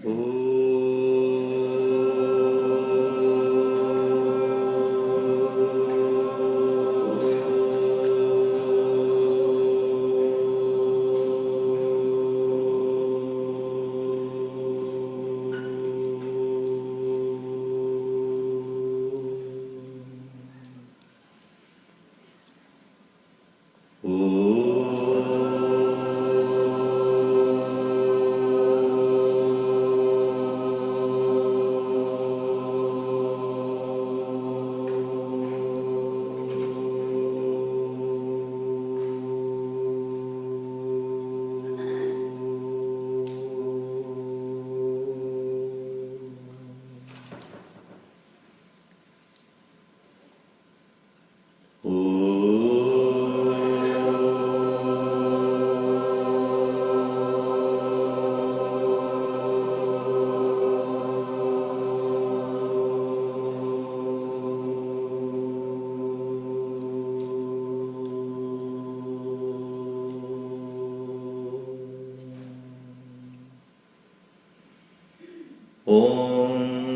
Om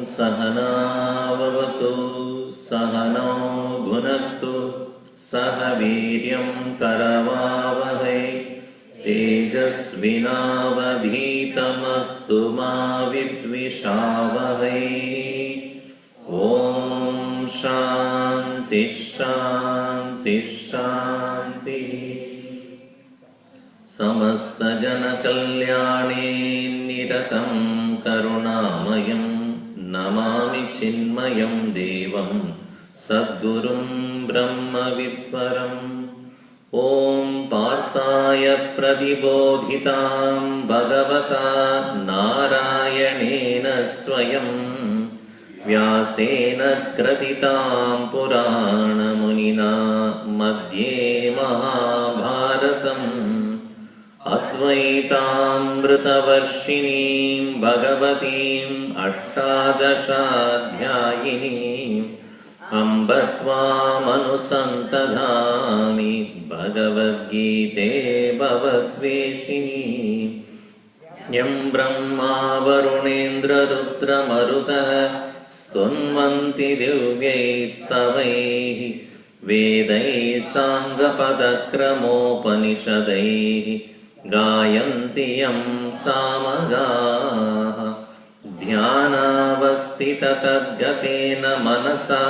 Sahana Vavatu Sahano Bhunaktu Sahaviryam Karavavahai Tejasvinavadhitamastu ma vidvishavahai. Om Shanti Shanti Shanti. Samasta Jana Kalyani Niratam Karunamayam Namami Chinmayam Devam Sadgurum Brahma Vidvaram. Om Partaya Pradibodhitam Bhagavata Narayanena Swayam Vyasena Kratitam Purana Munina Madhye Mahabharatam Advaitamritavarshiniim Bhagavatim Ashtadashadhyayinim Ambatvam Anusantadhami Bhagavad-Gite Bhavatveshini. Yam Brahma Varunendra Rudra Maruta Stunvanti Divyaistavaihi Vedai Sangapadakramopanisadaihi Gayanti Yam Samagaha Dhyanavastita Tadgatena Manasa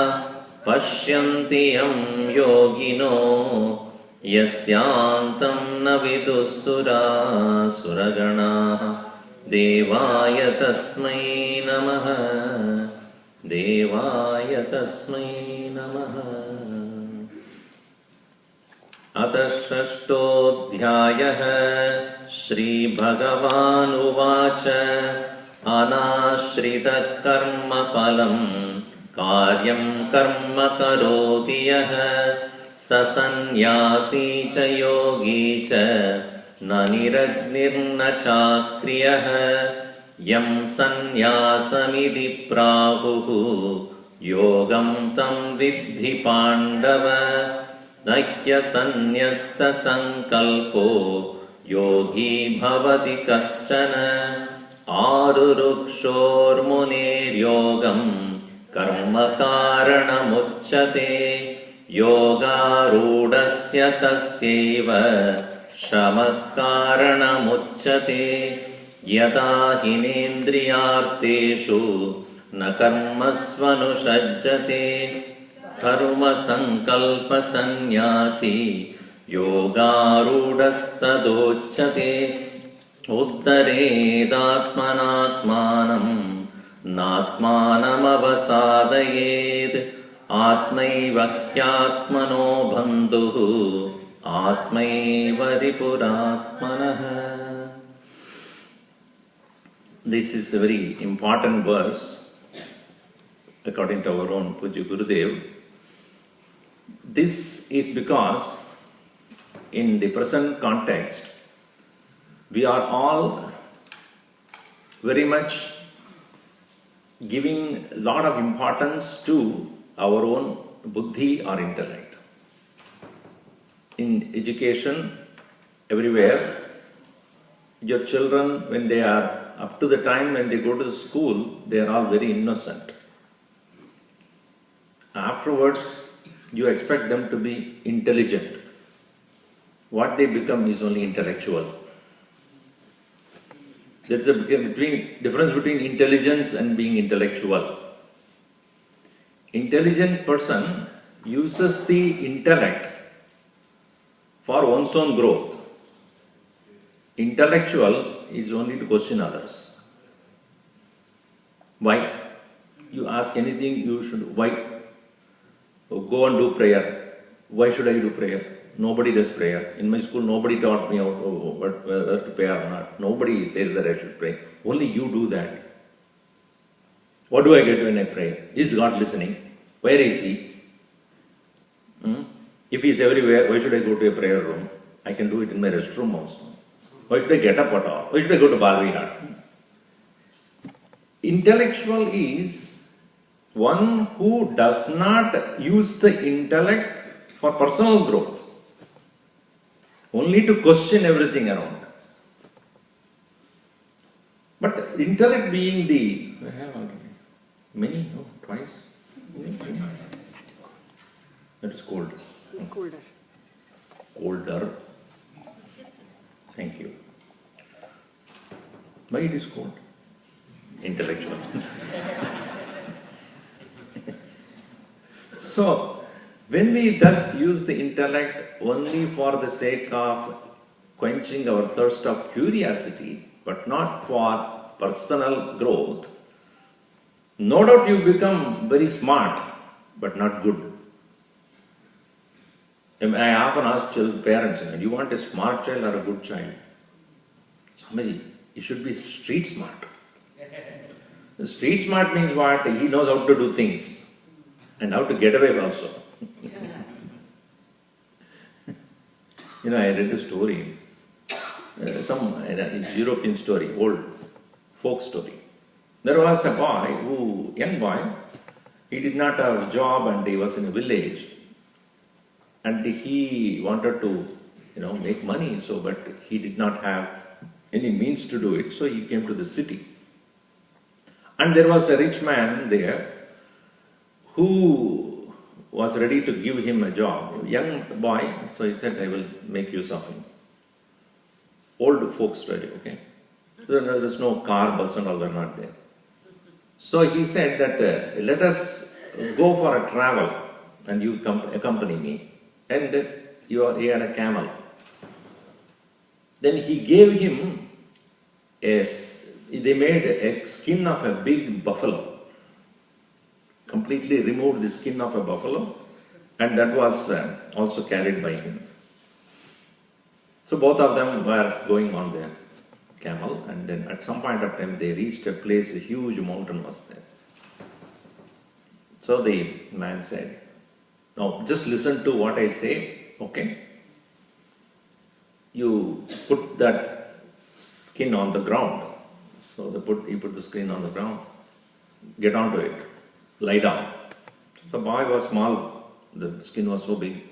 Pashyanti Yam Yogino Yasyantam Navidussura Suragana Devaya Tasmai Namaha Devaya Tasmai Namaha. Atha Shashtodhyayah Shri Bhagavan Uvacha Anashrita Karma Palam Karyam Karma Karoti Yah Sasanyasi Cha Yogi Cha Naniragnirna Chakriyah Yam Sanyasamidhi Prahuhu Yogam Tam Vidhi Pandava Nahya Sanyasta Sankalpo Yogi Bhavati Kaschana Arurukshor Munir Yogam Karma Karanam Uchchate Yoga Rudasya Tasyeva Shramat Karanam Uchchate Yata Hinendriyarteshu Na Karmasvanu Shajjate Karma Sankalpa Sanyasi Yogarudastadocchate Uttaredatmanatmanam Natmanam avasadayed Atmaivakyatmano bandhuhu Atmaivaripuraatmanah. This is a very important verse according to our own Pujya Gurudev. This is because in the present context, we are all very much giving a lot of importance to our own buddhi or intellect. In education, everywhere, your children, when they are up to the time when they go to school, they are all very innocent. Afterwards, you expect them to be intelligent. What they become is only intellectual. There's a difference between intelligence and being intellectual. Intelligent person uses the intellect for one's own growth. Intellectual is only to question others. Why? You ask anything, you should, why? Go and do prayer. Why should I do prayer? Nobody does prayer. In my school, nobody taught me whether to pray or not. Nobody says that I should pray. Only you do that. What do I get when I pray? Is God listening? Where is He? If He is everywhere, why should I go to a prayer room? I can do it in my restroom also. Why should I get up at all? Why should I go to Bhagavad-Gita? Intellectual is one who does not use the intellect for personal growth, only to question everything around. But intellect being the, I have already many, no, twice. That is cold. Colder. Colder. Thank you. Why it is cold? Intellectual. So, when we thus use the intellect only for the sake of quenching our thirst of curiosity, but not for personal growth, no doubt you become very smart, but not good. I often ask parents, do you want a smart child or a good child? Swamiji, he should be street smart. The street smart means what? He knows how to do things and how to get away also. I read a story, it's European story, old folk story. There was a boy, young boy, he did not have a job and he was in a village. And he wanted to, make money, but he did not have any means to do it, so he came to the city. And there was a rich man there who was ready to give him a job. A young boy, so he said, I will make use of him. Old folk story, okay? So there is no car, bus and all are not there. So he said that, let us go for a travel and you accompany me. And he had a camel. Then he gave him they made a skin of a big buffalo. Completely removed the skin of a buffalo, and that was also carried by him. So both of them were going on their camel, and then at some point of time they reached a place, a huge mountain was there. So the man said, now just listen to what I say, okay? You put that skin on the ground. So he put the skin on the ground, get onto it, lie down. The boy was small, the skin was so big.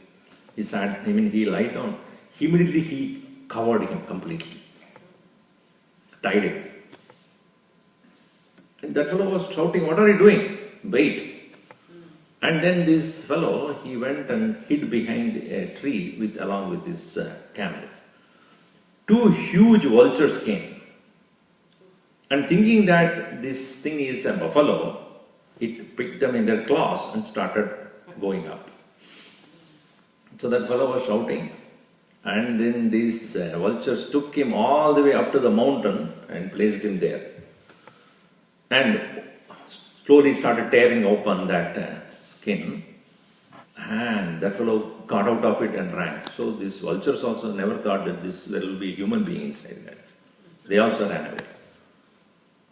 He lay down. Immediately he covered him completely, tied him. And that fellow was shouting, what are you doing? Wait. And then this fellow, he went and hid behind a tree along with his camel. Two huge vultures came. And thinking that this thing is a buffalo, it picked them in their claws and started going up. So that fellow was shouting, and then these vultures took him all the way up to the mountain and placed him there. And slowly started tearing open that skin, and that fellow got out of it and ran. So these vultures also never thought that there will be a human being inside that. They also ran away.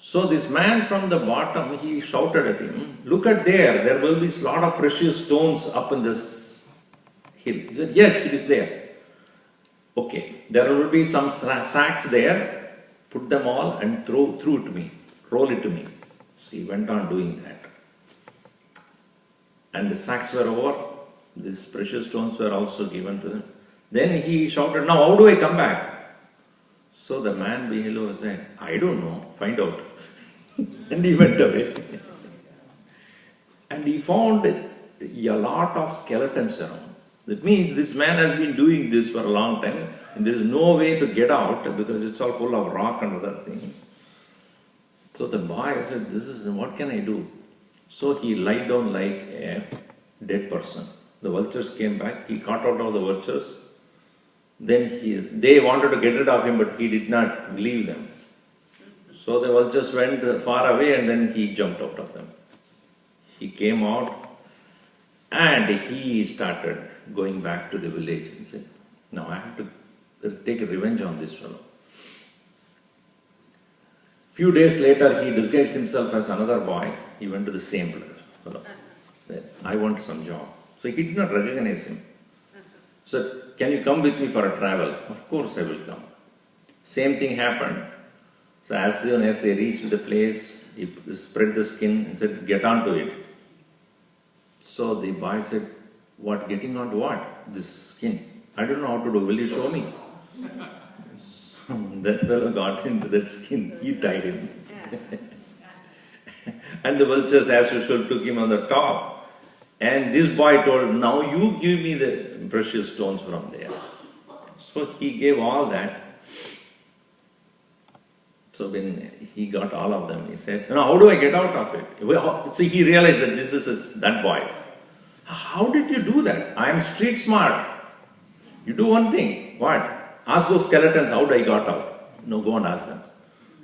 So this man from the bottom, he shouted at him, look at there will be a lot of precious stones up in this hill. He said, yes, it is there. Okay, there will be some sacks there, put them all and throw it to me, roll it to me. So he went on doing that. And the sacks were over, these precious stones were also given to him. Then he shouted, now how do I come back? So the man below said, I don't know, find out. And he went away. And he found a lot of skeletons around. That means this man has been doing this for a long time and there is no way to get out because it's all full of rock and other things. So the boy said, what can I do? So he lied down like a dead person. The vultures came back, he caught out of the vultures. Then they wanted to get rid of him, but he did not leave them. So the vultures went far away and then he jumped out of them. He came out and he started going back to the village and said, now I have to take revenge on this fellow. Few days later, he disguised himself as another boy. He went to the same fellow. Said, I want some job. So he did not recognize him. So, can you come with me for a travel? Of course I will come. Same thing happened. So as they reached the place, he spread the skin and said, get onto it. So the boy said, what, getting onto what? This skin. I don't know how to do, will you show me? That fellow got into that skin, he tied him. And the vultures as usual took him on the top. And this boy told, now you give me the precious stones from there. So he gave all that. So when he got all of them, he said, now how do I get out of it? So he realized that this is that boy. How did you do that? I am street smart. You do one thing. What? Ask those skeletons how I got out. No, go and ask them.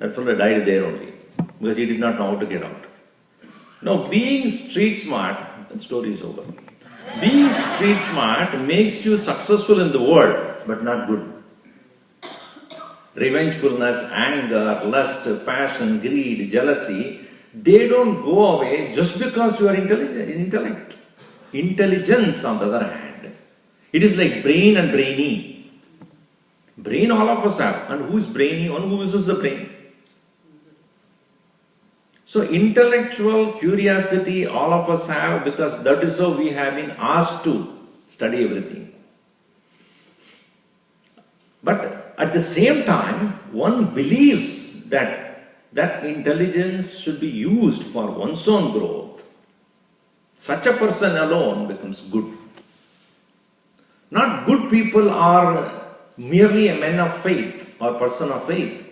That fellow died there only because he did not know how to get out. Now, being street smart, the story is over. Being street smart makes you successful in the world, but not good. Revengefulness, anger, lust, passion, greed, jealousy, they don't go away just because you are intelligent. Intelligence, on the other hand, it is like brain and brainy. Brain all of us have. And who is brainy and who uses the brain? So intellectual curiosity all of us have because that is how we have been asked to study everything. But at the same time, one believes that that intelligence should be used for one's own growth. Such a person alone becomes good. Not good people are merely a man of faith or person of faith.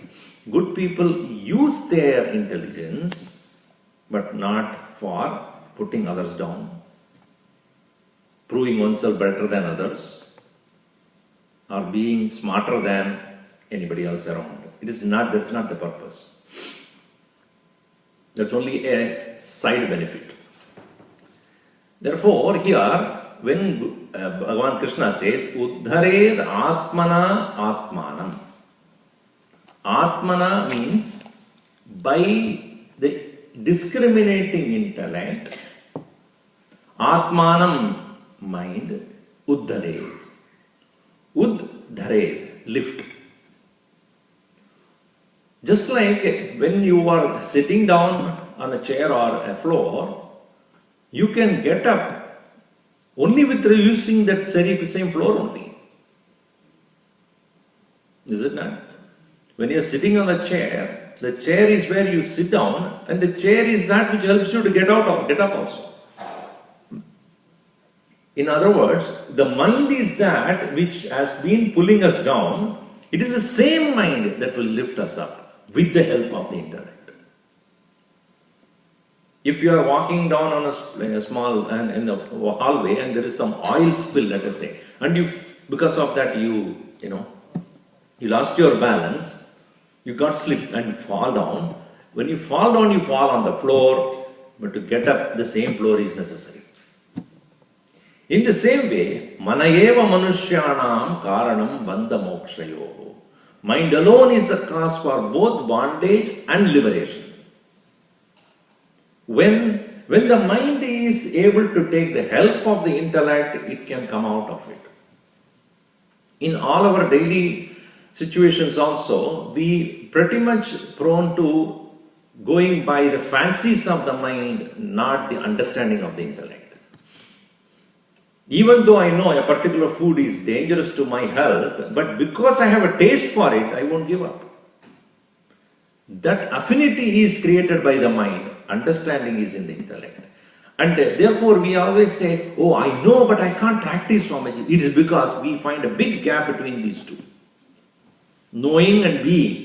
Good people use their intelligence, but not for putting others down, proving oneself better than others, or being smarter than anybody else around. That's not the purpose. That's only a side benefit. Therefore, here, when Bhagavan Krishna says, Uddhared Atmana Atmanam. Atmana means by the discriminating intellect, Atmanam, mind, Uddhared. Uddhared, lift. Just like when you are sitting down on a chair or a floor, you can get up only with using that same floor only. Is it not? When you are sitting on the chair is where you sit down, and the chair is that which helps you to get up also. In other words, the mind is that which has been pulling us down. It is the same mind that will lift us up with the help of the intellect. If you are walking down on a small in a hallway and there is some oil spill, let us say, and because of that you lost your balance, you got slipped and you fall down. When you fall down, you fall on the floor, but to get up, the same floor is necessary. In the same way, manayeva manushyanam karanam bandha mokshayoho. Mind alone is the cause for both bondage and liberation. When the mind is able to take the help of the intellect, it can come out of it. In all our daily situations also, we pretty much prone to going by the fancies of the mind, not the understanding of the intellect. Even though I know a particular food is dangerous to my health, but because I have a taste for it, I won't give up. That affinity is created by the mind. Understanding is in the intellect. And therefore we always say, oh, I know, but I can't practice Swamiji. It is because we find a big gap between these two. Knowing and being.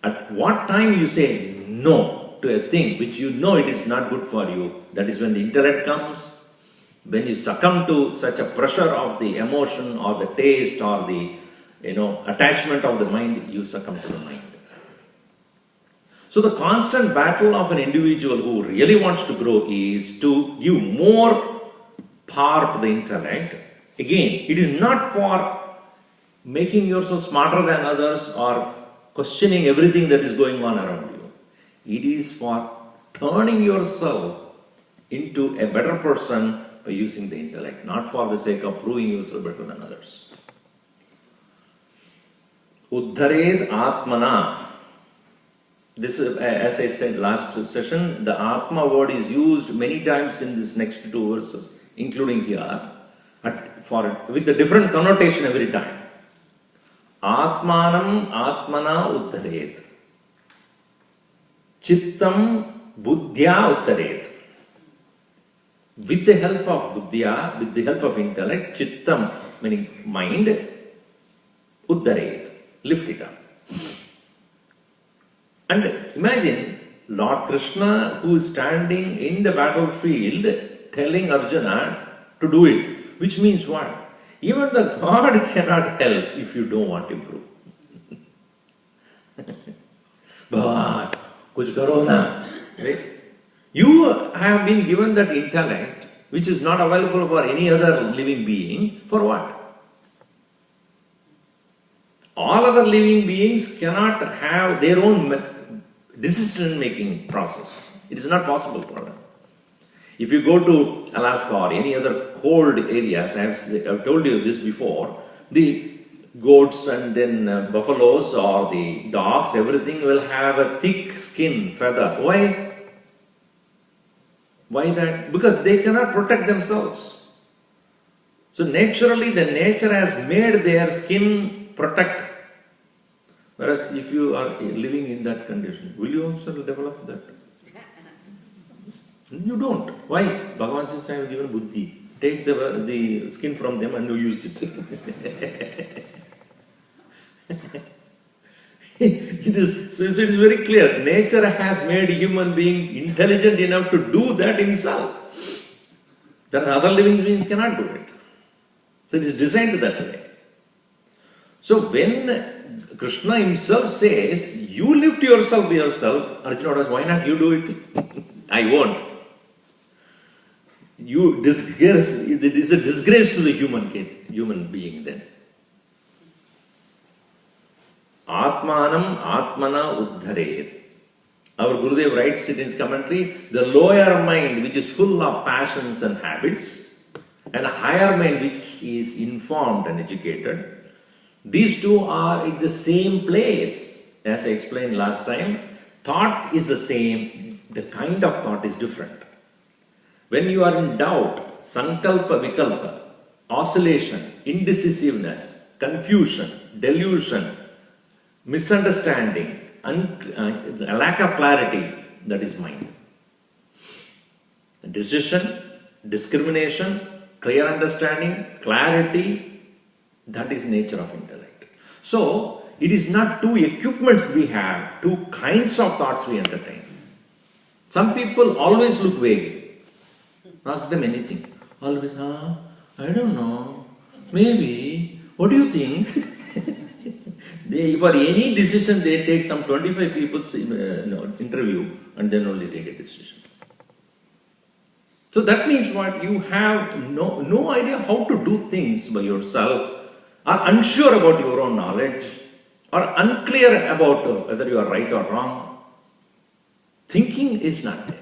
At what time you say no to a thing which you know it is not good for you, that is when the intellect comes. When you succumb to such a pressure of the emotion or the taste or the attachment of the mind, you succumb to the mind. So the constant battle of an individual who really wants to grow is to give more power to the intellect. Again, it is not for making yourself smarter than others or questioning everything that is going on around you. It is for turning yourself into a better person by using the intellect, not for the sake of proving yourself better than others. Uddhared Atmana. This, as I said last session, the Atma word is used many times in these next two verses, including here, with a different connotation every time. Atmanam Atmana Uddhared. Chittam Buddhya Uttaret. With the help of Buddhya, with the help of intellect, Chittam, meaning mind, Uttaret. Lift it up. And imagine Lord Krishna who is standing in the battlefield telling Arjuna to do it. Which means what? Even the God cannot help if you don't want to improve. But kuch karo na. Right? You have been given that intellect which is not available for any other living being. For what? All other living beings cannot have their own decision-making process. It is not possible for them. If you go to Alaska or any other cold areas, I have told you this before, the goats and then buffaloes or the dogs, everything will have a thick skin, feather. Why? Why that? Because they cannot protect themselves. So naturally, the nature has made their skin protect. Whereas if you are living in that condition, will you also develop that? You don't. Why? Bhagavan says, I have given buddhi. Take the skin from them and you use it. It is very clear. Nature has made a human being intelligent enough to do that himself. That other living beings cannot do it. So it is designed that way. So when Krishna himself says, you lift yourself by yourself, Arjuna asks, why not you do it? I won't. You disgrace, it is a disgrace to the human being then. Atmanam Atmana Uddharet. Our Gurudev writes it in his commentary, the lower mind which is full of passions and habits, and a higher mind which is informed and educated, these two are in the same place. As I explained last time, thought is the same, the kind of thought is different. When you are in doubt, sankalpa, vikalpa, oscillation, indecisiveness, confusion, delusion, misunderstanding, a lack of clarity, that is mind. Decision, discrimination, clear understanding, clarity, that is nature of intellect. So, it is not two equipments we have, two kinds of thoughts we entertain. Some people always look vague. Ask them anything. Always, I don't know, maybe, what do you think? For any decision, they take some 25 people's interview and then only take a decision. So that means what? You have no idea how to do things by yourself, are unsure about your own knowledge, are unclear about whether you are right or wrong. Thinking is not there.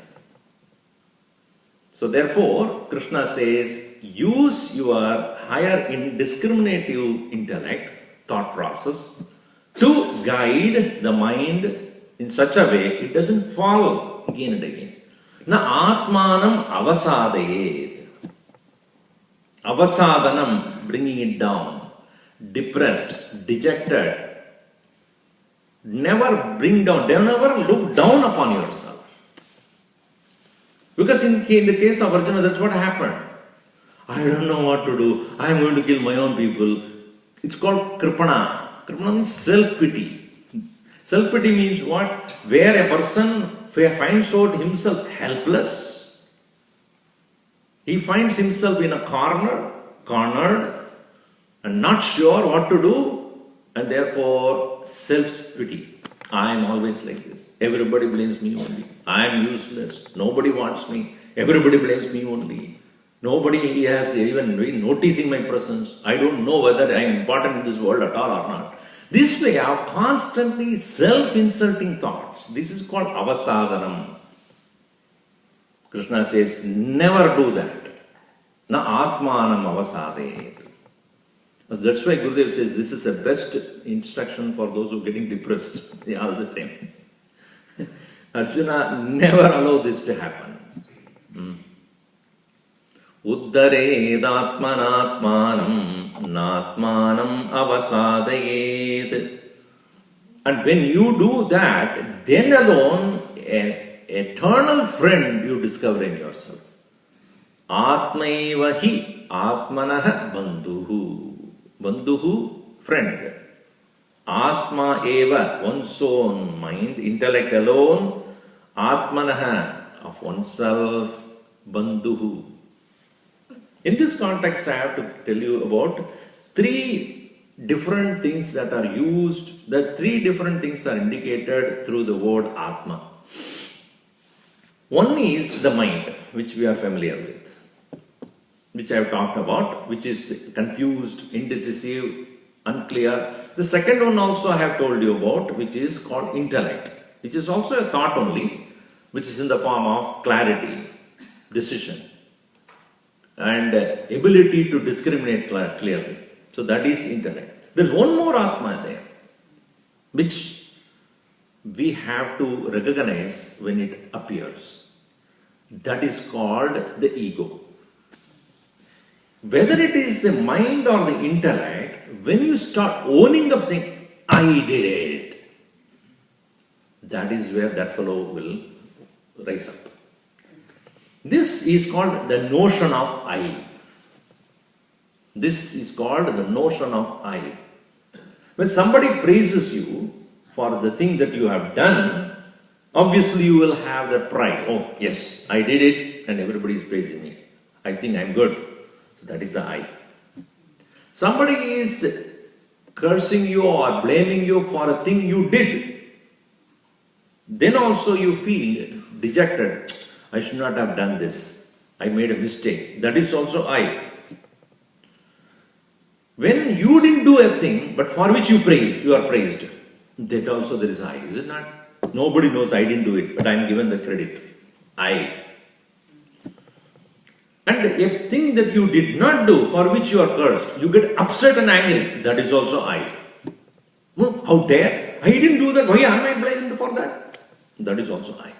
So therefore, Krishna says, use your higher indiscriminative intellect, thought process, to guide the mind in such a way it doesn't fall again and again. Na atmanam avasadayet. Avasadanam, bringing it down. Depressed, dejected. Never bring down, never look down upon yourself. Because in the case of Arjuna, that's what happened. I don't know what to do. I am going to kill my own people. It's called kripana. Kripana means self-pity. Self-pity means what? Where a person finds out himself helpless. He finds himself in a cornered, and not sure what to do, and therefore self-pity. I am always like this. Everybody blames me only. I am useless. Nobody wants me. Everybody blames me only. Nobody has even been noticing my presence. I don't know whether I am important in this world at all or not. This way of constantly self-insulting thoughts, this is called avasadanam. Krishna says, never do that. Na atmanam avasadayet. That's why Gurudev says this is the best instruction for those who are getting depressed all the time. Arjuna never allowed this to happen. Uddaredatmanatmanam natmanam avasadayet. And when you do that, then alone an eternal friend you discover in yourself. Atmaiva hi atmanah bandhuhu. Bandhuhu, friend. Atma eva, one's own mind, intellect alone. Atmanaha, of oneself. Bandhuhu. In this context, I have to tell you about three different things that are used, the three different things are indicated through the word Atma. One is the mind, which we are familiar with, which I have talked about, which is confused, indecisive, unclear. The second one also I have told you about, which is called intellect, which is also a thought only, which is in the form of clarity, decision, and ability to discriminate clearly. So that is intellect. There is one more Atma there, which we have to recognize when it appears. That is called the ego. Whether it is the mind or the intellect, when you start owning up saying, I did it, that is where that fellow will rise up. This is called the notion of I. This is called the notion of I. When somebody praises you for the thing that you have done, obviously you will have that pride. Oh, yes, I did it and everybody is praising me. I think I'm good. So that is the I. Somebody is cursing you or blaming you for a thing you did. Then also you feel dejected. I should not have done this. I made a mistake. That is also I. When you didn't do a thing, but for which you praise, you are praised. That also there is I, is it not? Nobody knows I didn't do it, but I am given the credit. I. And a thing that you did not do, for which you are cursed, you get upset and angry. That is also I. How dare? I didn't do that. Why am I blamed for that? That is also I.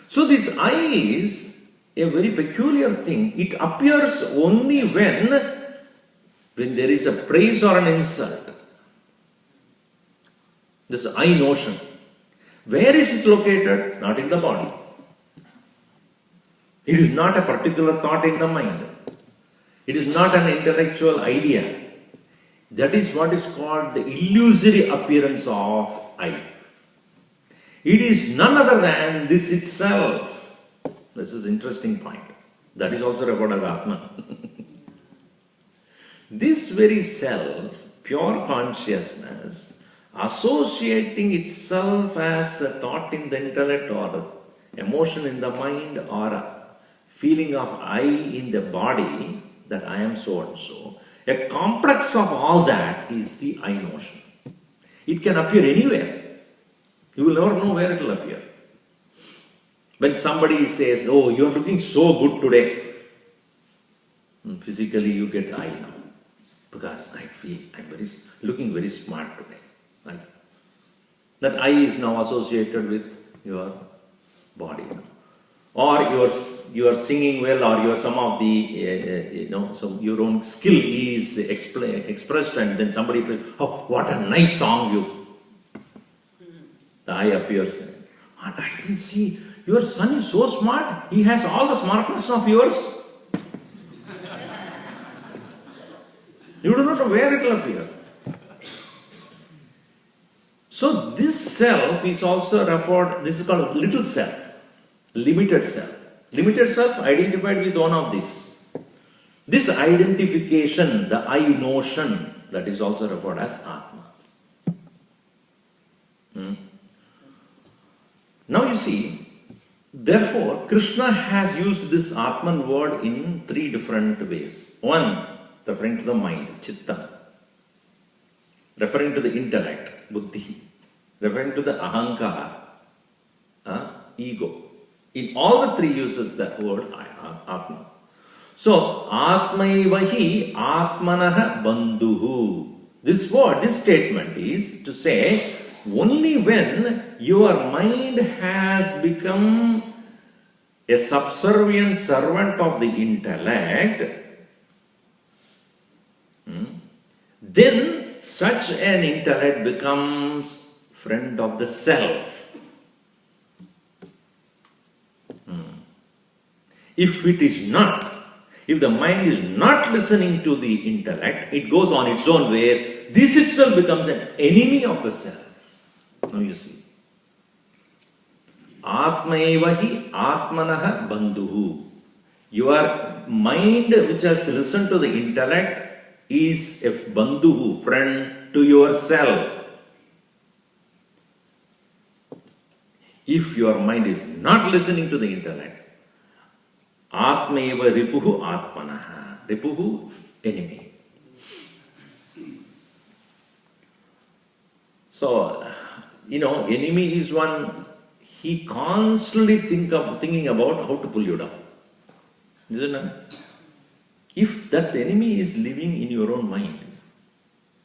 So this I is a very peculiar thing. It appears only when there is a praise or an insult. This I notion. Where is it located? Not in the body. It is not a particular thought in the mind. It is not an intellectual idea. That is what is called the illusory appearance of I. It is none other than this itself. This is an interesting point. That is also referred as Atma. This very self, pure consciousness, associating itself as a thought in the intellect or emotion in the mind or a feeling of I in the body, that I am so and so. A complex of all that is the I notion. It can appear anywhere. You will never know where it will appear. When somebody says, oh, you are looking so good today, physically you get I now. Because I feel I'm looking very smart today. Right? That I is now associated with your body. or you are singing well, or you are some of the so your own skill is expressed, and then somebody says, "Oh, what a nice song you!" The eye appears, and I think, see, your son is so smart. He has all the smartness of yours. You do not know where it will appear. So this self is also referred, this is called little self, limited self. Limited self identified with one of these. This identification, the I notion, that is also referred as Atma. Now you see, therefore, Krishna has used this Atman word in three different ways. One, referring to the mind, Chitta. Referring to the intellect, Buddhi. Referring to the Ahankara, ego. In all the three uses that word, Atma. So, Atmaivahi Atmanaha Bandhuhu. This word, this statement is to say, only when your mind has become a subservient servant of the intellect, then such an intellect becomes friend of the self. If it is not, if the mind is not listening to the intellect, it goes on its own ways, this itself becomes an enemy of the self. Now you see. Atmaivahi Atmanaha Bandhuhu. Your mind which has listened to the intellect is a bandhuhu, friend to yourself. If your mind is not listening to the intellect, Atmaiva Ripuhu Atmanaha. Ripuhu, enemy. So, enemy is one, he constantly thinking about how to pull you down. Isn't it? If that enemy is living in your own mind,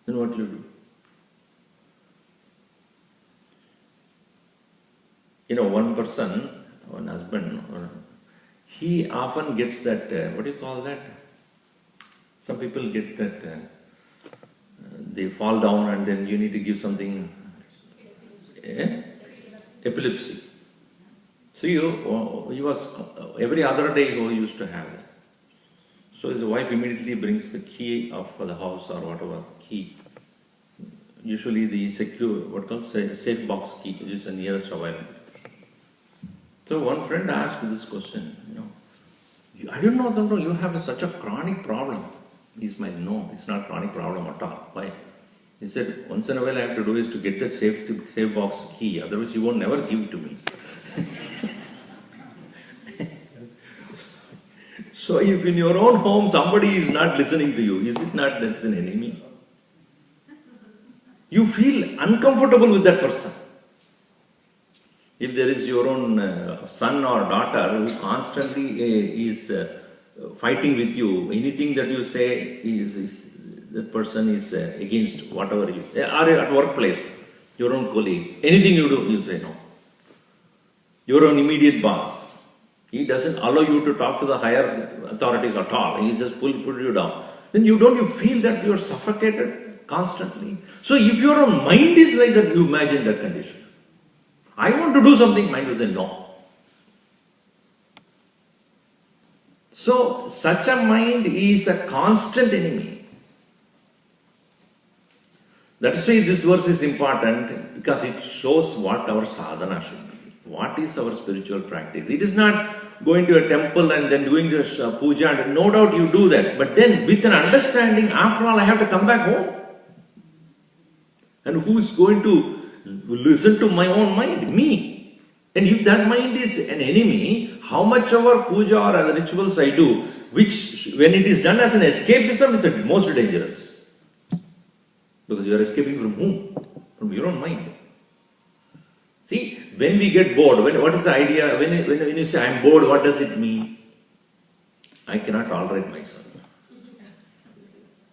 then what will you do? One person, one husband, he often gets that, what do you call that? Some people get that, they fall down and then you need to give something, epilepsy. So he was, every other day he used to have that. So his wife immediately brings the key of the house or whatever key. Usually the safe box key, which is the nearest available. So one friend asked this question, I don't know, you have such a chronic problem. He said, no, it's not chronic problem at all. Why? He said, once in a while I have to do is to get the safe box key, otherwise you won't never give it to me. So if in your own home somebody is not listening to you, is it not that's an enemy? You feel uncomfortable with that person. If there is your own son or daughter who constantly is fighting with you, anything that you say that person is against whatever you say. Or at workplace, your own colleague, anything you do, you say no. Your own immediate boss, he doesn't allow you to talk to the higher authorities at all. He just put you down. Then you feel that you are suffocated constantly. So if your own mind is like that, you imagine that condition. I want to do something, mind will say no. So such a mind is a constant enemy. That is why this verse is important, because it shows what our sadhana should be. What is our spiritual practice? It is not going to a temple and then doing the puja, and no doubt you do that. But then with an understanding, after all I have to come back home. And who is going to listen to my own mind? Me. And if that mind is an enemy, how much of our puja or other rituals I do, which when it is done as an escapism, is the most dangerous. Because you are escaping from whom? From your own mind. See, when we get bored, what is the idea? When you say, I am bored, what does it mean? I cannot tolerate myself.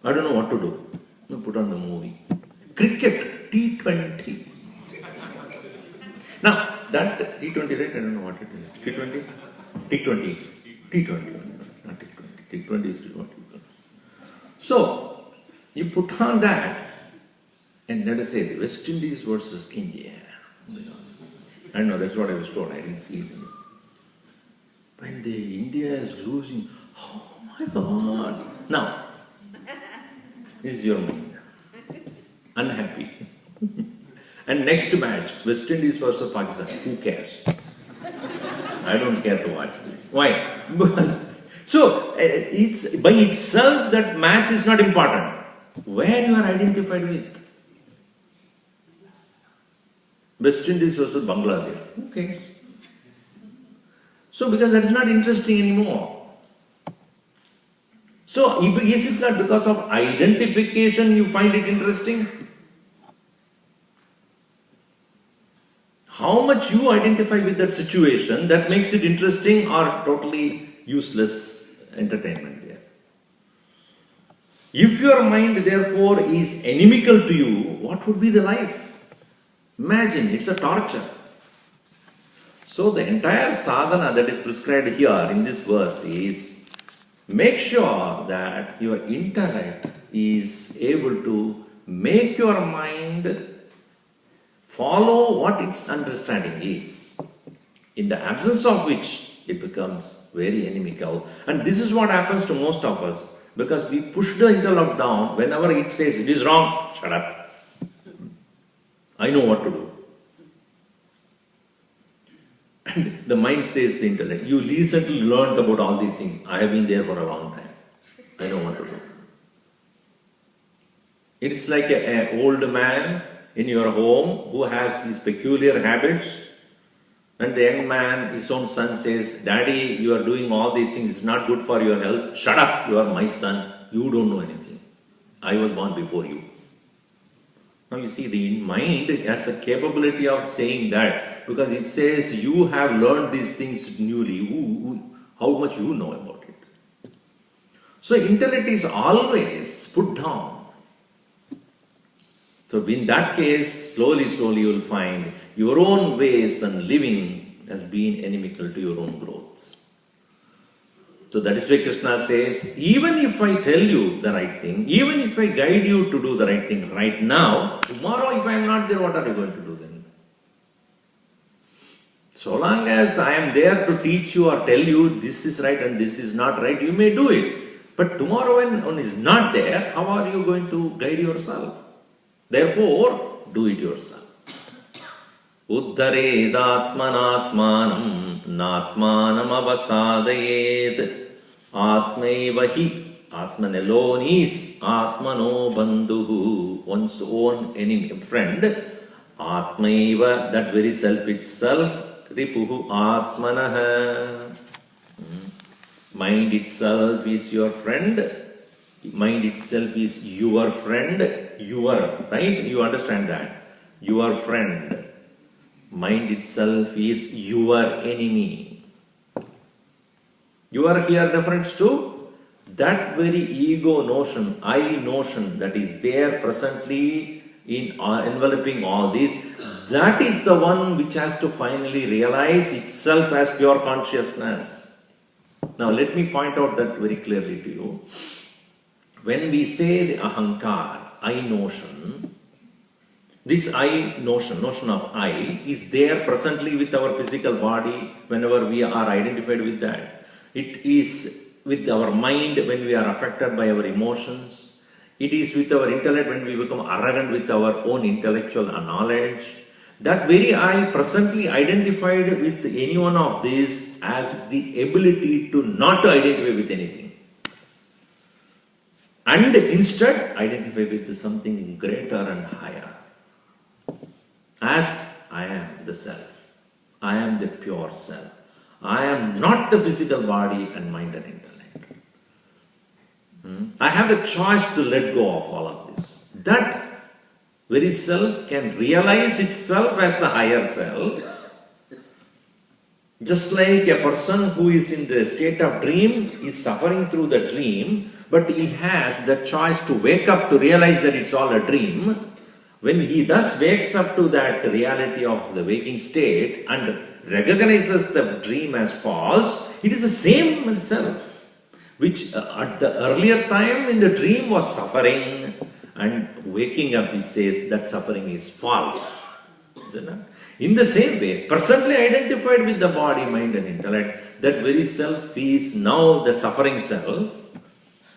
I don't know what to do. You put on the movie. Cricket, T20. Now, that T20, right? I don't know what it is. T20? T20. T20, not T20. T20 is T20. So, you put on that, and let us say the West Indies versus India. I know that's what I was told, I didn't see it. When the India is losing, oh my God. Now, this is your mind. Unhappy. And next match, West Indies versus Pakistan. Who cares? I don't care to watch this. Why? Because, so, it's by itself that match is not important. Where you are identified with. West Indies versus Bangladesh. Who cares? So, because that is not interesting anymore. So, is it not because of identification you find it interesting? How much you identify with that situation, that makes it interesting or totally useless entertainment there. If your mind therefore is inimical to you, what would be the life? Imagine, it's a torture. So the entire sadhana that is prescribed here in this verse is, make sure that your intellect is able to make your mind follow what its understanding is, in the absence of which it becomes very inimical. And this is what happens to most of us, because we push the intellect down. Whenever it says it is wrong, shut up. I know what to do. And the mind says the intellect, you recently learned about all these things. I have been there for a long time. I know what to do. It is like an old man in your home who has his peculiar habits, and the young man, his own son, says, Daddy, you are doing all these things, it's not good for your health. Shut up, you are my son, you don't know anything. I was born before you. Now you see, the mind has the capability of saying that, because it says you have learned these things newly, how much you know about it. So intellect is always put down. So in that case, slowly you will find your own ways and living has been inimical to your own growth. So that is why Krishna says, even if I tell you the right thing, even if I guide you to do the right thing right now, tomorrow if I am not there, what are you going to do then? So long as I am there to teach you or tell you this is right and this is not right, you may do it. But tomorrow when one is not there, how are you going to guide yourself? Therefore, do it yourself. Uddharedatmanatmanam natmanam avasadayet atmaiva hi. Atman alone is atmano bandhuhu, one's own enemy, friend. Atmaiva, that very self itself, ripuhu atmanaha. Mind itself is your friend. Mind itself is your friend. Your, right? You understand that? Your friend. Mind itself is your enemy. You are here reference to that very ego notion, I notion that is there presently in enveloping all this. That is the one which has to finally realize itself as pure consciousness. Now let me point out that very clearly to you. When we say the ahankar, I notion, this I notion of I is there presently with our physical body whenever we are identified with that. It is with our mind when we are affected by our emotions. It is with our intellect when we become arrogant with our own intellectual knowledge. That very I presently identified with any one of these as the ability to not to identify with anything. And instead identify with something greater and higher. As I am the self. I am the pure self. I am not the physical body and mind and intellect. I have the choice to let go of all of this. That very self can realize itself as the higher self. Just like a person who is in the state of dream is suffering through the dream, but he has the choice to wake up to realize that it's all a dream. When he thus wakes up to that reality of the waking state and recognizes the dream as false, it is the same self, which at the earlier time in the dream was suffering, and waking up it says that suffering is false. Isn't it? In the same way, presently identified with the body, mind and intellect, that very self is now the suffering self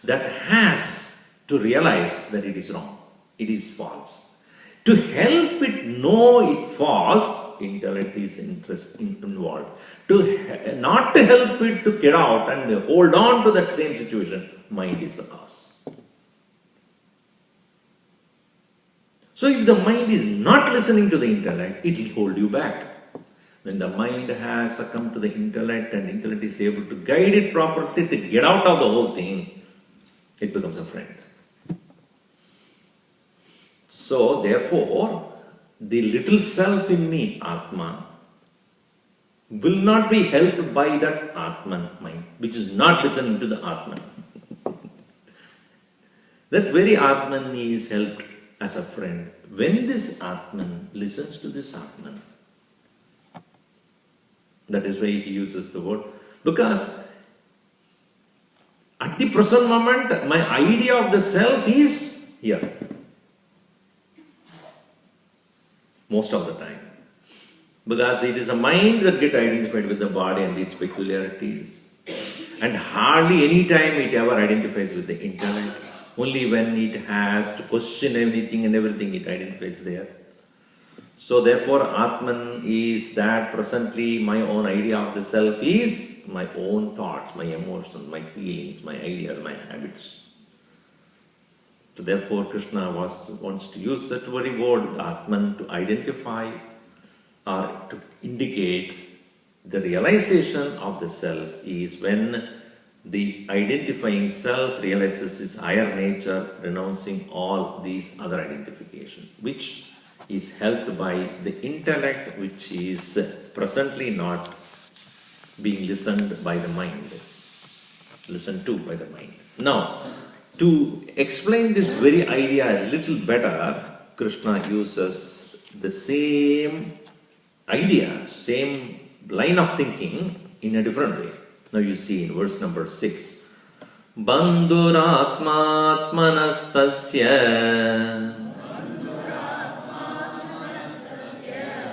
that has to realize that it is wrong, it is false. To help it know it false, intellect is involved. Not to help it to get out and hold on to that same situation, mind is the cause. So if the mind is not listening to the intellect, it will hold you back. When the mind has succumbed to the intellect and intellect is able to guide it properly to get out of the whole thing, it becomes a friend. So therefore, the little self in me, Atma, will not be helped by that Atman mind, which is not listening to the Atman. That very Atman is helped as a friend when this Atman listens to this Atman. That is why he uses the word, because at the present moment my idea of the self is here. Most of the time. Because it is a mind that gets identified with the body and its peculiarities. And hardly any time it ever identifies with the intellect. Only when it has to question everything and everything it identifies there. So therefore Atman is that presently my own idea of the self is my own thoughts, my emotions, my feelings, my ideas, my habits. So therefore Krishna wants to use that very word, Atman, to identify or to indicate the realization of the self is when the identifying self realizes his higher nature, renouncing all these other identifications, which is helped by the intellect, which is presently not being listened by the mind, listened to by the mind. Now, to explain this very idea a little better, Krishna uses the same idea, same line of thinking in a different way. Now you see in verse number 6, Bandhuratmatmanastasya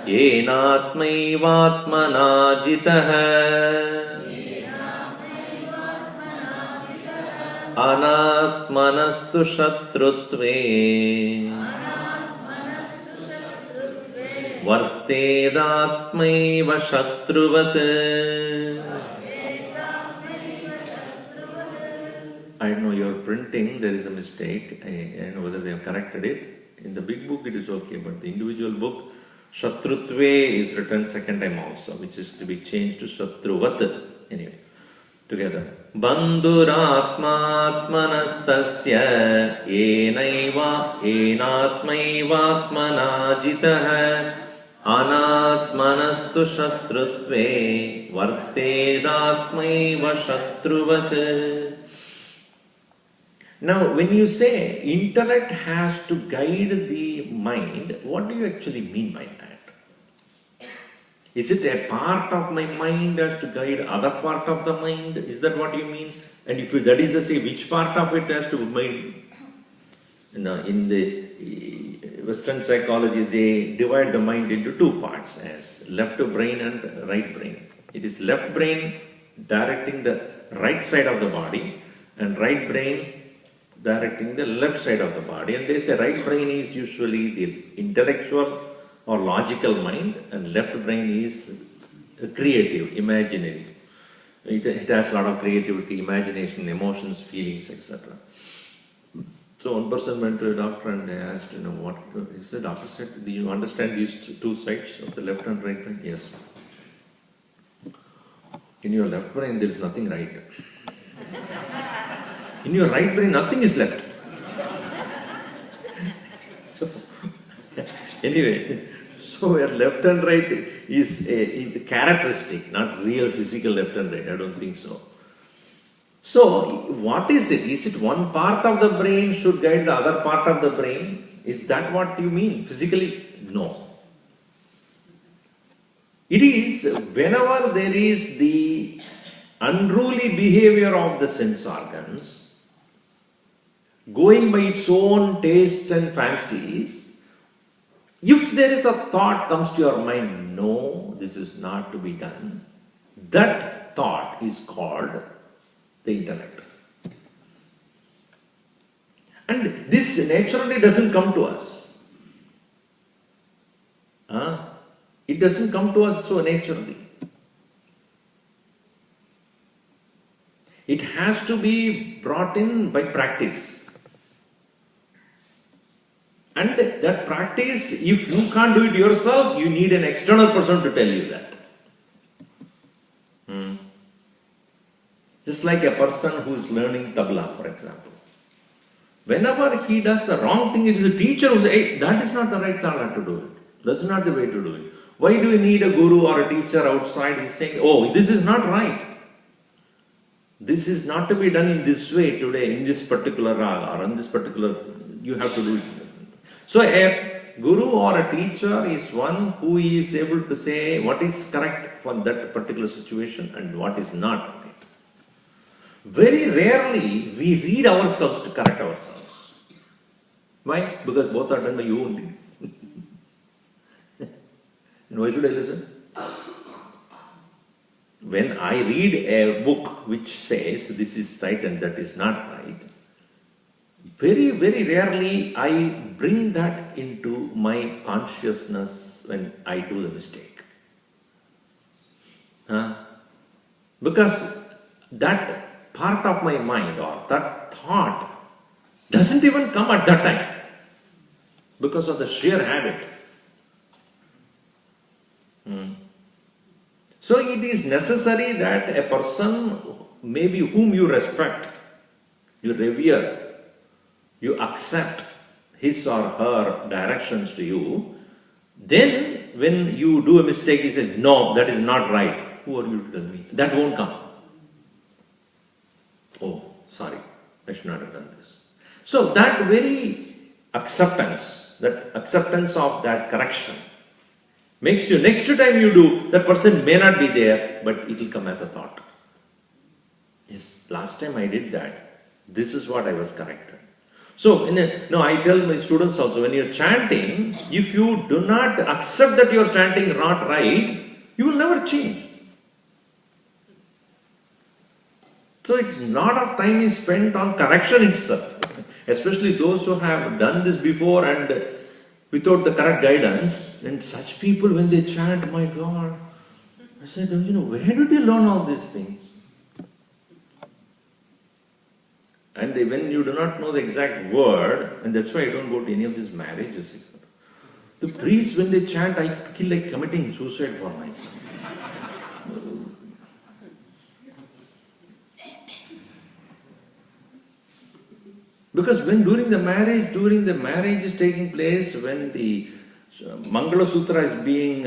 Yenatmaivatmana jitaha Anatmanastu shatrutve Vartedatmaiva shatruvat. I know you're printing, there is a mistake. I don't know whether they have corrected it. In the big book it is okay, but the individual book, Shatrutve is written second time also, which is to be changed to Shatruvat. Anyway, together. Bandhuratmatmanastasya enaiva enatmaivatmana jitaha anatmanastu shatrutve vartedatmaiva shatruvat. Now, when you say intellect has to guide the mind, what do you actually mean by that? Is it a part of my mind has to guide other part of the mind? Is that what you mean? And if that is to say, which part of it has to mind? In the Western psychology, they divide the mind into two parts as left brain and right brain. It is left brain directing the right side of the body and right brain directing the left side of the body, and they say right brain is usually the intellectual or logical mind and left brain is creative, imaginary. It has a lot of creativity, imagination, emotions, feelings, etc. So one person went to a doctor and they asked, what, he said, doctor said, do you understand these two sides of the left and right brain? Yes. In your left brain there is nothing right. In your right brain, nothing is left. So, anyway, so where left and right is a characteristic, not real physical left and right. I don't think so. So, what is it? Is it one part of the brain should guide the other part of the brain? Is that what you mean physically? No. It is whenever there is the unruly behavior of the sense organs, going by its own taste and fancies, if there is a thought comes to your mind, no, this is not to be done, that thought is called the intellect. And this naturally doesn't come to us. It doesn't come to us so naturally. It has to be brought in by practice. And that practice, if you can't do it yourself, you need an external person to tell you that. Just like a person who is learning tabla, for example. Whenever he does the wrong thing, it is a teacher who says, hey, that is not the right tabla to do it. That's not the way to do it. Why do you need a guru or a teacher outside? He's saying, oh, this is not right. This is not to be done in this way today, in this particular raga or in this particular, you have to do it. So a guru or a teacher is one who is able to say what is correct for that particular situation and what is not right. Very rarely we read ourselves to correct ourselves. Why? Because both are done by you only. And why should I listen? When I read a book which says this is right and that is not right, very, very rarely I bring that into my consciousness when I do the mistake. Because that part of my mind or that thought doesn't even come at that time because of the sheer habit. So it is necessary that a person, maybe whom you respect, you revere, you accept his or her directions to you, then when you do a mistake, he says, no, that is not right. Who are you to tell me? That won't come. Oh, sorry, I should not have done this. So that very acceptance of that correction, makes you, next time you do, that person may not be there, but it will come as a thought. Yes, last time I did that, this is what I was corrected. So, I tell my students also, when you're chanting, if you do not accept that you're chanting not right, you will never change. So it's lot of time is spent on correction itself, especially those who have done this before and without the correct guidance, and such people when they chant, my God, I said, where did you learn all these things? And when you do not know the exact word, and that's why I don't go to any of these marriages, etc. The priests, when they chant, I feel like committing suicide for myself. Because when during the marriage is taking place, when the Mangala Sutra is being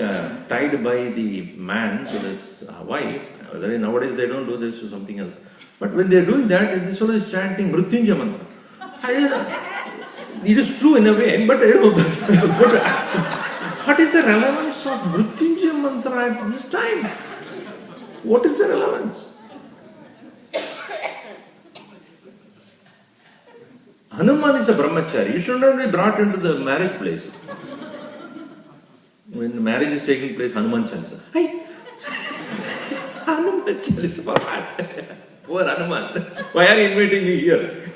tied by the man to his wife, nowadays they don't do this or something else. But when they are doing that, this fellow is chanting Mrityunjaya mantra. It is true in a way, but what is the relevance of Mrityunjaya mantra at this time? What is the relevance? Hanuman is a brahmachari. You should not be brought into the marriage place. When the marriage is taking place, Hanuman Chalisa. Hey! Hanuman Chalisa for what? Poor Hanuman. Why are you inviting me here?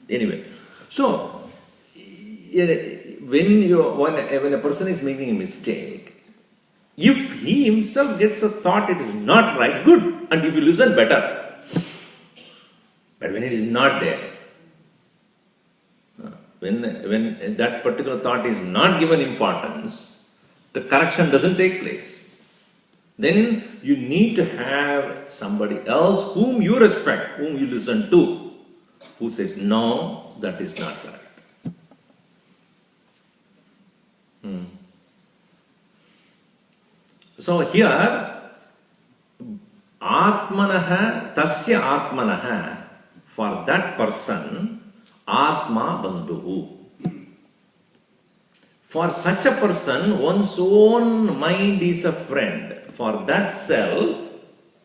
Anyway, so when a person is making a mistake, if he himself gets a thought it is not right, good. And if you listen, better. But when it is not there, when that particular thought is not given importance, the correction doesn't take place. Then you need to have somebody else whom you respect, whom you listen to, who says, no, that is not correct. So here, Atmanaha, Tasya Atmanaha, for that person, Atma Bandhu. For such a person, one's own mind is a friend. For that self,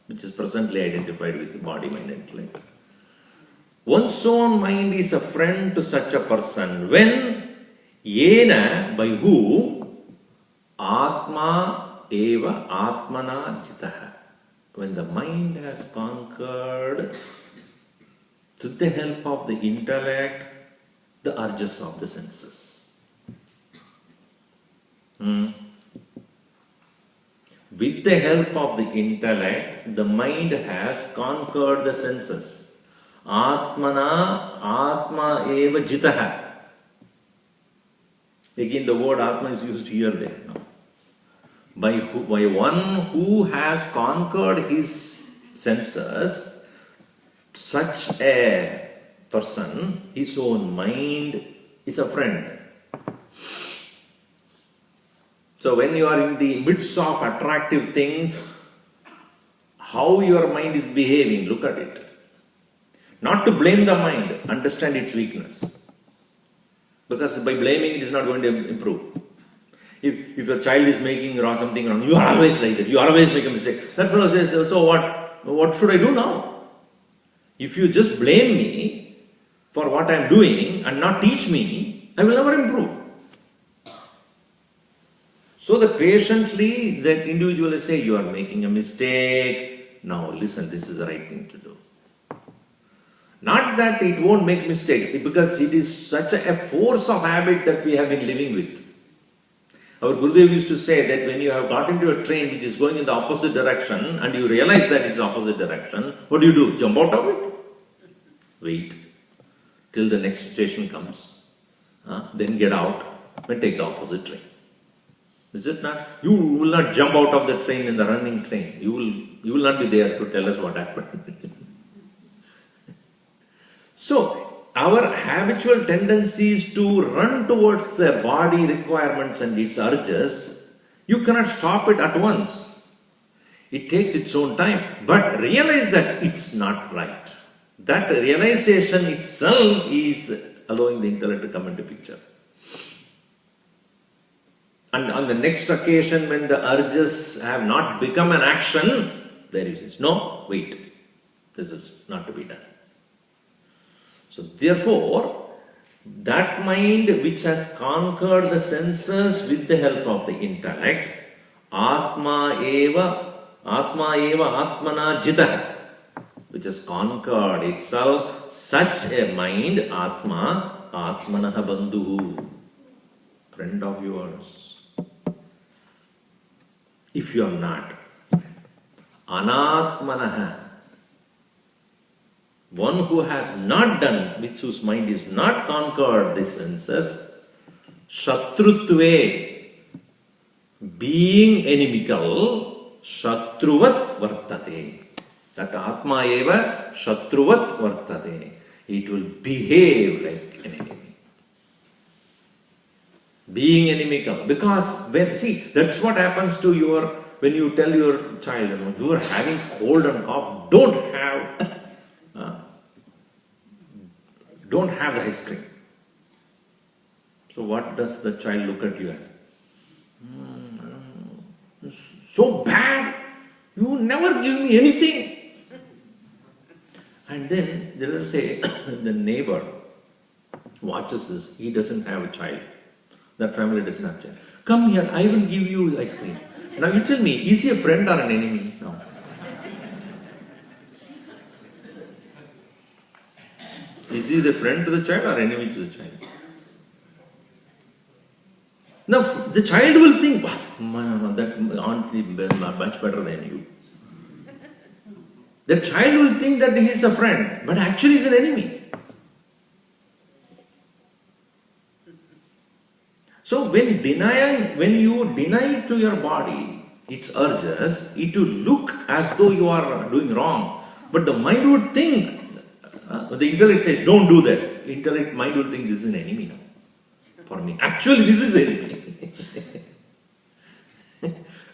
which is presently identified with the body, mind, intellect, one's own mind is a friend to such a person. When, yena, by who, Atma eva Atmana jitaha. When the mind has conquered, with the help of the intellect, the urges of the senses. With the help of the intellect, the mind has conquered the senses. Atmana, Atma eva jitaha. Again, the word Atma is used here, there. No? By one who has conquered his senses, such a person, his own mind is a friend. So when you are in the midst of attractive things, how your mind is behaving, look at it. Not to blame the mind, understand its weakness. Because by blaming it is not going to improve. If your child is making something wrong, you are always like that, you always make a mistake. That fellow says, so what should I do now? If you just blame me for what I am doing and not teach me, I will never improve. So that patiently that individual will say, you are making a mistake. Now listen, this is the right thing to do. Not that it won't make mistakes, because it is such a force of habit that we have been living with. Our Gurudev used to say that when you have got into a train which is going in the opposite direction and you realize that it's opposite direction, what do? Jump out of it? Wait till the next station comes. Then get out and take the opposite train. Is it not? You will not jump out of the train in the running train. You will not be there to tell us what happened. So, our habitual tendency is to run towards the body requirements and its urges. You cannot stop it at once. It takes its own time. But realize that it's not right. That realization itself is allowing the intellect to come into picture. And on the next occasion, when the urges have not become an action, there he says, no, wait, this is not to be done. So therefore, that mind which has conquered the senses with the help of the intellect, Atma eva Atmana jitaha, which has conquered itself, such a mind, Atma, Atmanaha bandhu, friend of yours. If you are not, Anatmanaha, one who has not done, with whose mind is not conquered the senses, Shatrutve, being inimical, Shatruvat vartate. That Atma eva Shatruvat vartate. It will behave like an enemy. Being inimical. Because, that's what happens to when you tell your child, you are having cold and cough, don't have the ice cream. So what does the child look at you as? So bad, you never give me anything. And then they will say, the neighbor watches this, he doesn't have a child. That family doesn't have a child. Come here, I will give you ice cream. Now you tell me, is he a friend or an enemy? No. Is he the friend to the child or enemy to the child? Now the child will think, that aunt is much better than you. The child will think that he is a friend, but actually he is an enemy. So when you deny to your body its urges, it will look as though you are doing wrong. But the mind would think, the intellect says, don't do this. Mind will think this is an enemy now for me. Actually, this is an enemy.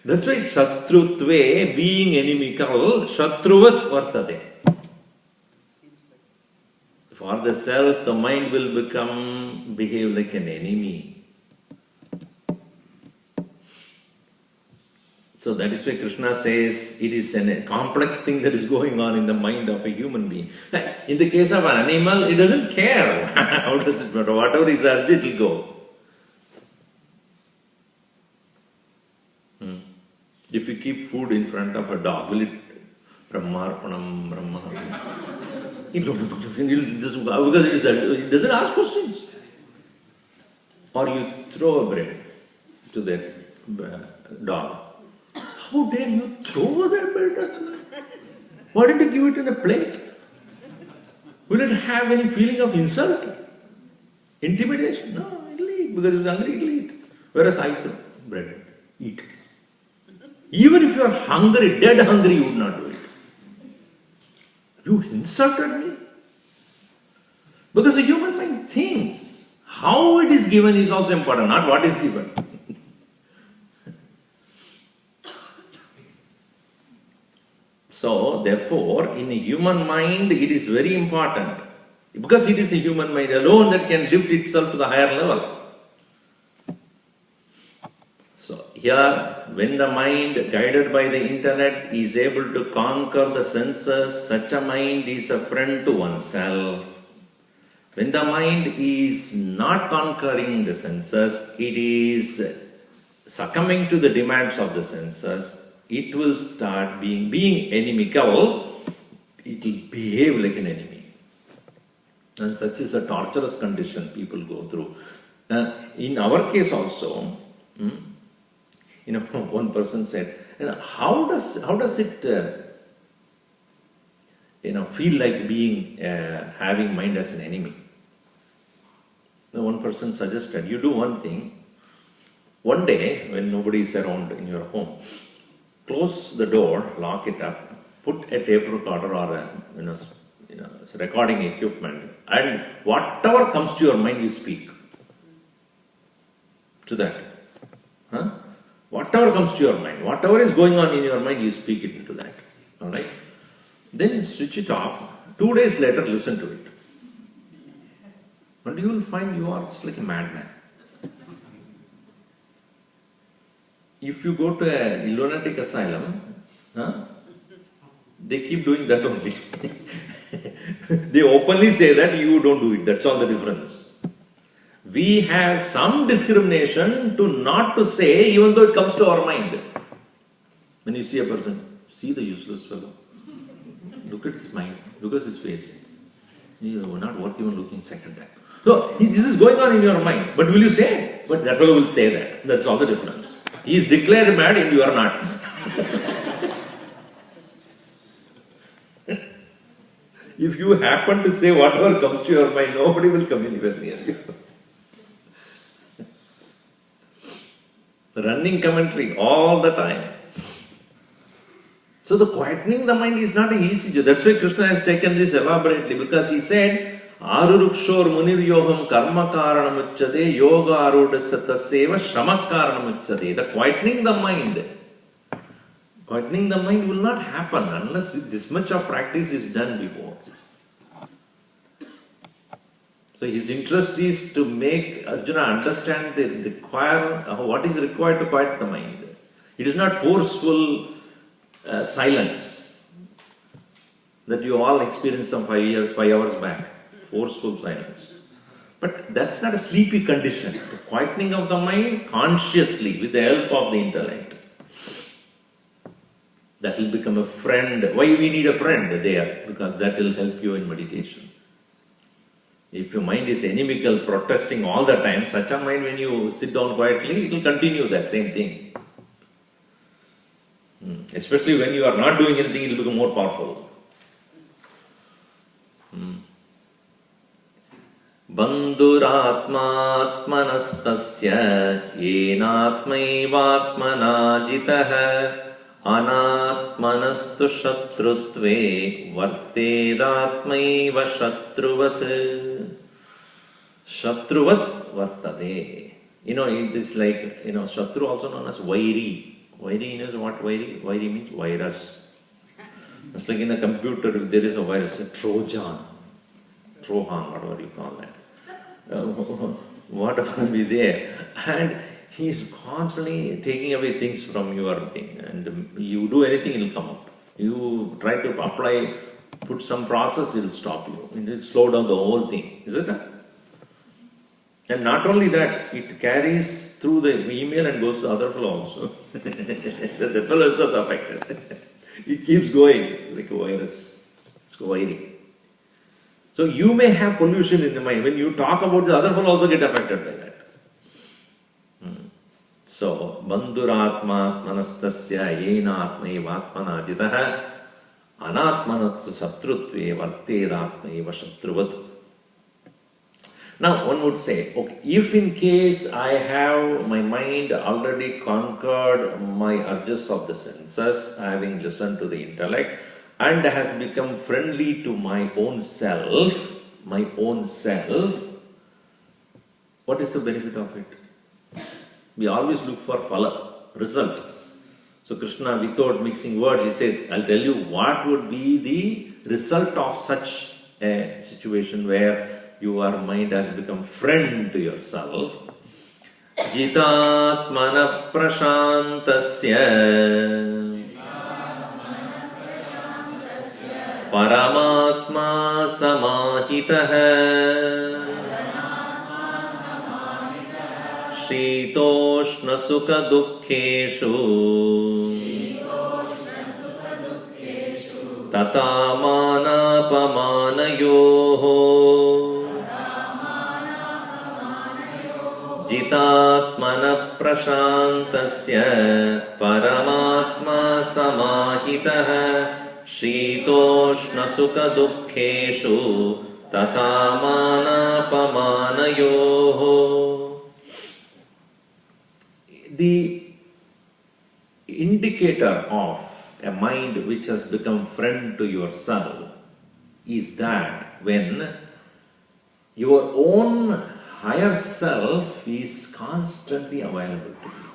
That's why Shatrutve, being inimical, Shatruvat vartate. For the the self, the mind will behave like an enemy. So that is why Krishna says it is a complex thing that is going on in the mind of a human being. In the case of an animal, it doesn't care how does it matter. Whatever is urged, it will go. If you keep food in front of a dog, will it Brahmarpanam, Brahma? Because it doesn't ask questions. Or you throw a bread to that dog. How dare you throw that bread? Why did you give it in a plate? Will it have any feeling of insult? Intimidation? No, it will eat. Because it was hungry, it will eat. Whereas I throw bread, eat. Even if you are hungry, dead hungry, you would not do it. You insulted me. Because the human mind thinks. How it is given is also important, not what is given. So, therefore, in a human mind, it is very important. Because it is a human mind alone that can lift itself to the higher level. So, here, when the mind, guided by the intellect, is able to conquer the senses, such a mind is a friend to oneself. When the mind is not conquering the senses, it is succumbing to the demands of the senses, it will start being inimical, it will behave like an enemy. And such is a torturous condition people go through. In our case also, one person said, how does it feel like having mind as an enemy? One person suggested, you do one thing. One day, when nobody is around in your home, close the door, lock it up, put a tape recorder or a recording equipment, and whatever comes to your mind, you speak to that. Whatever comes to your mind, whatever is going on in your mind, you speak it into that. Alright? Then switch it off. 2 days later, listen to it. And you will find you are just like a madman. If you go to a lunatic asylum, they keep doing that only. They openly say that you don't do it. That's all the difference. We have some discrimination not to say, even though it comes to our mind. When you see a person, see the useless fellow. Look at his mind. Look at his face. You are not worth even looking second time. So, this is going on in your mind. But will you say? But that fellow will say that. That's all the difference. He is declared mad and you are not. If you happen to say whatever comes to your mind, nobody will come anywhere near you. Running commentary all the time. So the quietening the mind is not an easy job. That's why Krishna has taken this elaborately, because he said, Arurukshor muniryoham karma karanamucchade yoga arudasataseva shrama karanamucchade. The quietening the mind. Quietening the mind will not happen unless this much of practice is done before. So his interest is to make Arjuna understand what is required to quiet the mind. It is not forceful silence that you all experienced some 5 hours back. Forceful silence. But that's not a sleepy condition. The quietening of the mind consciously with the help of the intellect. That will become a friend. Why we need a friend there? Because that will help you in meditation. If your mind is inimical, protesting all the time, such a mind, when you sit down quietly, it will continue that same thing. Especially when you are not doing anything, it will become more powerful. Bandhuratmatmanastasya yenatmaivatmana jitah anatmanastu shatrutve vartedatmaiva shatruvat. Shatruvat vartade. It is like, Shatru also known as Vairi. Vairi is what Vairi? Vairi means virus. It's like in a computer, if there is a virus, a Trojan. Trohan, whatever you call that. Whatever will be there. And he's constantly taking away things from your thing. And you do anything, it will come out. You try to apply, put some process, it will stop you. It will slow down the whole thing. Is it? And not only that, it carries through the email and goes to other fellow also. The fellow also is affected. It keeps going like a virus. It's going. So you may have pollution in the mind. When you talk about the other fellow also get affected by that. So, bandhuratma manastasya yenatmaivatmana jitaha anatmanatsu satrutve vartedatmaiva shatruvat. Now, one would say, okay, if in case I have my mind already conquered my urges of the senses, having listened to the intellect, and has become friendly to my own self, what is the benefit of it? We always look for phala, result. So Krishna, without mixing words, he says, I'll tell you what would be the result of such a situation where your mind has become friend to yourself. Jitatmana prashantasya Paramatma samahitaha Shitoshna sukha dukkheshu Tata mana pamanayoho Jitatmana prashantasya Paramatma samahitaha Shitoshna sukha dukkheshu tatamana pamanayoho. The indicator of a mind which has become friend to yourself is that when your own higher self is constantly available to you.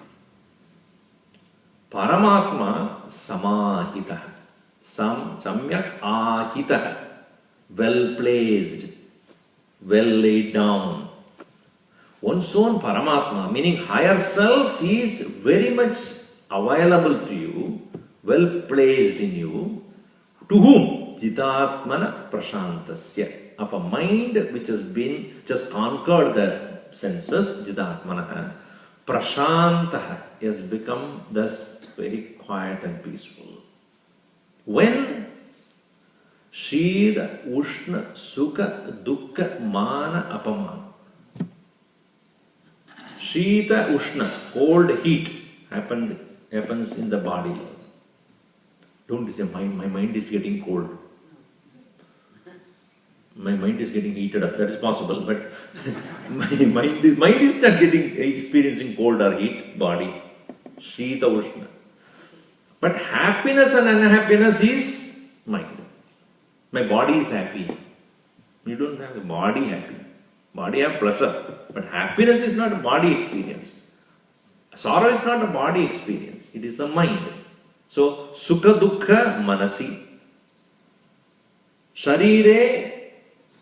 Paramatma samahita. Samyak ahita. Well placed, well laid down. One's own Paramatma, meaning higher self, is very much available to you, well placed in you. To whom? Jitatmana prashantasya. Of a mind which has conquered the senses, Jitatmana, prashantaha, has become thus very quiet and peaceful. When Shida, Ushna, Sukha, Dukkha, Mana, Apamana. Shita, Ushna, cold, heat happens in the body. Don't say, my mind is getting cold. My mind is getting heated up. That is possible, but my mind is not experiencing cold or heat body. Shita, Ushna. But happiness and unhappiness is mind. My body is happy. You don't have the body happy. Body have pleasure. But happiness is not a body experience. Sorrow is not a body experience. It is the mind. So, sukha dukkha manasi. Sharire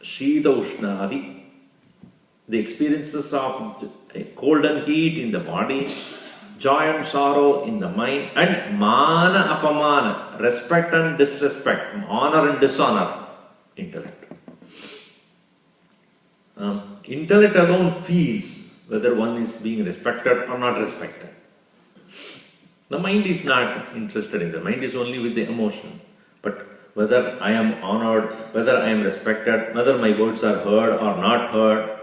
shida ushna adi. The experiences of cold and heat in the body, joy and sorrow in the mind, and mana apamana, respect and disrespect, honor and dishonor, intellect. Intellect alone feels whether one is being respected or not respected. The mind is not interested in the mind is only with the emotion. But whether I am honored, whether I am respected, whether my words are heard or not heard.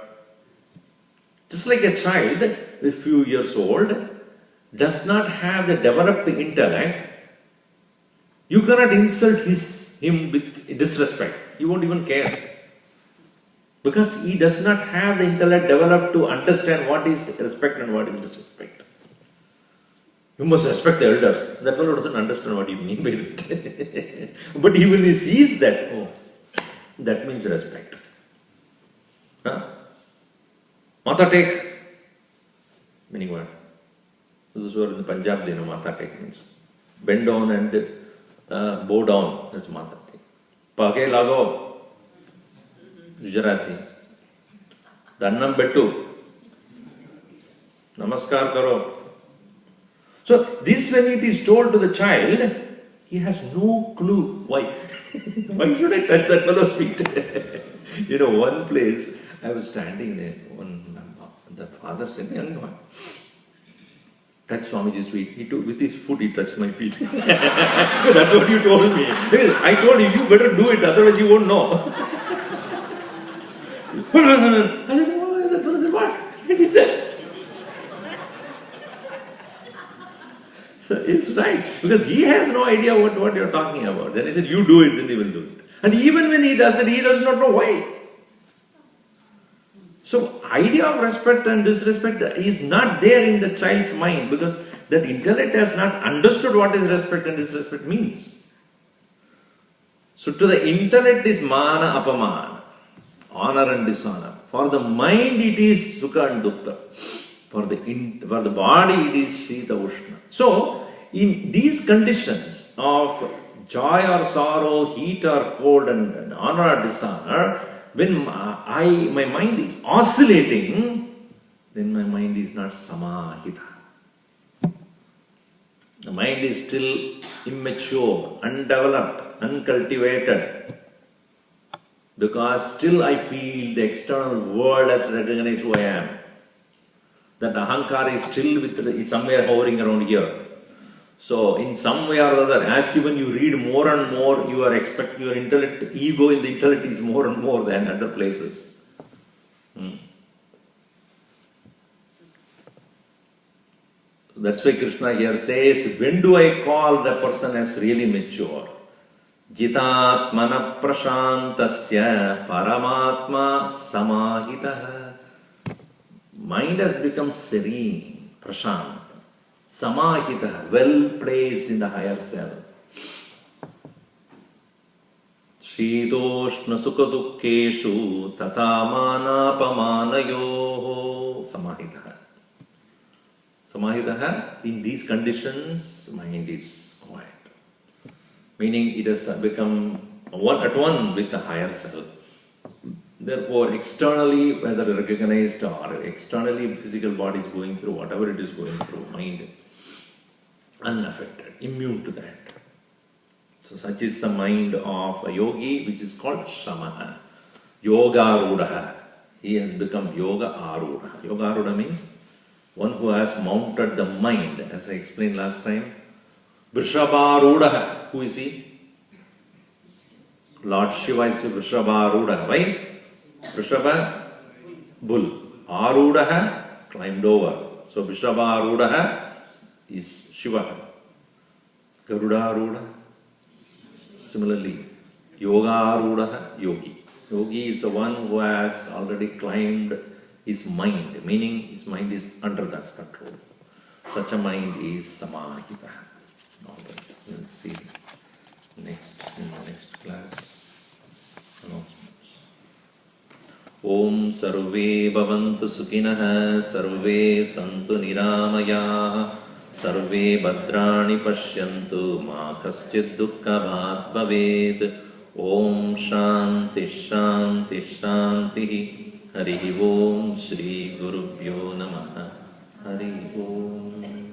Just like a child, a few years old, does not have the developed intellect, you cannot insult him with disrespect. He won't even care. Because he does not have the intellect developed to understand what is respect and what is disrespect. You must respect the elders. That fellow doesn't understand what you mean by it. But even when he sees that, oh, that means respect. Huh? Mata take, meaning what? Those who are in the Punjab, they know Mata take means. Bend down and bow down is Mata take. Page lago Gujarati. Dannam bettu. Namaskar karo. So this when it is told to the child, he has no clue. Why? Why should I touch that fellow's feet? One place I was standing there. The father said, young man, touch Swamiji's feet. He took, with his foot he touched my feet. That's what you told me. I told you, you better do it, otherwise you won't know. I said, oh, what? He did that. So it's right, because he has no idea what you're talking about. Then he said, you do it, then he will do it. And even when he does it, he does not know why. So, idea of respect and disrespect is not there in the child's mind, because that intellect has not understood what is respect and disrespect means. So, to the intellect is mana apamana, honor and dishonor. For the mind it is sukha and dukkha. For the body it is shita ushna. So, in these conditions of joy or sorrow, heat or cold, and honor or dishonor, when my mind is oscillating, then my mind is not samahita. The mind is still immature, undeveloped, uncultivated. Because still I feel the external world has to recognize who I am. That ahankara is still somewhere hovering around here. So, in some way or other, as when you read more and more, you are expecting your intellect, ego in the intellect is more and more than other places. That's why Krishna here says, when do I call the person as really mature? Jitatmana prashantasya paramatma samahitaha. Mind has become serene, prashant. Samahita, well placed in the higher self. Shitoshna sukha dukkeshu tatamana pamanayoho samahita. Samahita, in these conditions, mind is quiet. Meaning it has become at one with the higher self. Therefore, externally, whether recognized or externally, physical body is going through whatever it is going through, mind unaffected, immune to that. So, such is the mind of a yogi, which is called Shamana. Yoga Arudaha. He has become Yoga Arudaha. Yoga Arudaha means one who has mounted the mind, as I explained last time. Vrishabha Arudaha. Who is he? Lord Shiva is Vrishabha Arudaha. Why? Vrishabha, bull. Arudaha, climbed over. So Vrishabha Arudaha is Shiva. Garuda Arudaha. Similarly, Yoga Arudaha, yogi. Yogi is the one who has already climbed his mind, meaning his mind is under that control. Such a mind is Samahita. Alright, we'll see in the next class. Announcements. Om Sarve Bhavantu Sukhinah Sarve Santu Niramaya Sarve Bhadrani Pashyantu Ma Kaschid Dukkha Bhaved. Om Shanti Shanti Shanti Hari Om Shri Gurubhyo Namaha Hari Om.